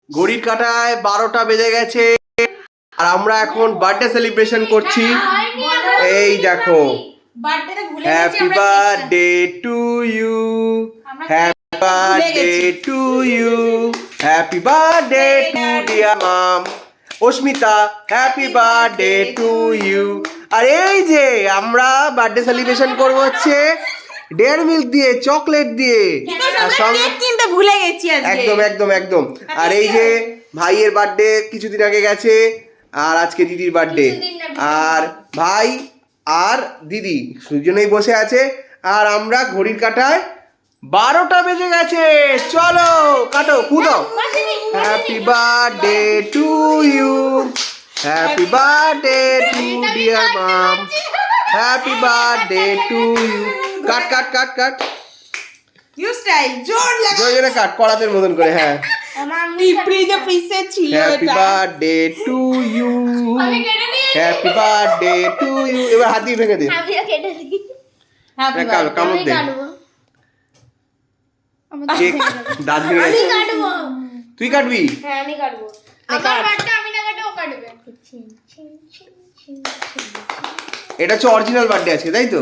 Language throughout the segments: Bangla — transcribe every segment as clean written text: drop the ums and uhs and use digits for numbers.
ঘড়ির কাঁটায় 12টা বেজে গেছে আর আমরা এখন বার্থডে সেলিব্রেশন করছি। এই দেখো, happy birthday to you, happy birthday to you, happy birthday to dear mom Asmita, happy birthday to you. আর এই যে আমরা বার্থডে সেলিব্রেশন করবো হচ্ছে ডেয়ারি মিল্ক দিয়ে, চকলেট দিয়ে, আর সঙ্গে কিনতে ভুলে গেছি আজকে। একদম একদম একদম। আর এই যে ভাইয়ের বার্থডে কিছুদিন আগে গেছে, আর আজকে দিদির বার্থডে, আর ভাই আর দিদি দুজনেই বসে আছে, আর আমরা ঘড়ির কাঁটায় 12টা বেজে গেছে। চলো কাটো, কুদাও। Happy birthday to you, happy birthday to dear mom, happy birthday to you. Cut cut cut cut, you style জোর লাগা, জোরে জোরে কাট, পড়াতের মতন করে। হ্যাঁ, টিপরি যে পিসে ছিল happy birthday to you, happy birthday to you. এবার হাত দিয়ে ভেঙে দে, হ্যাপি কামড় দে। কেক দাঁত ভেঙে গেছে। তুই কাটবি? হ্যাঁ আমি কাটবো। আমার বার্থডে আমি না কাটে ও কাটবে। এটা হচ্ছে অরিজিনাল বার্থডে আজকে, তাই তো?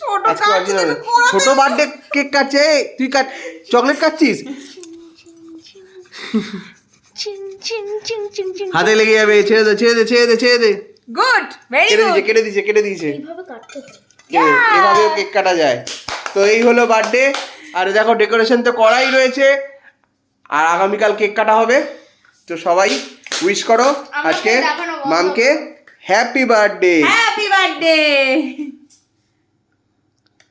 ছোট আজকে অরিজিনাল ছোট বার্থডে কেক কাটছে। তুই কাট, চকলেট কাটছিস, হাতে লেগে যাবে। ছেড়ে দে ছেড়ে দে ছেড়ে দে ছেড়ে দে। গুড, ভেরি কেটে গুড। দিয়েছে কেটে দিয়েছে কেটে দিয়েছে। এইভাবে কাটতে হয়। এভাবেও কেক কাটা যায়। তো এই হলো বার্থডে। আর দেখো ডেকোরেশন তো করাই রয়েছে, আর আগামীকাল কেক কাটা হবে। তো সবাই উইশ করো আজকে মামকে হ্যাপি বার্থডে। Happy birthday.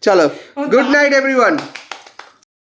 চলো, গুড নাইট এভরিওয়ান।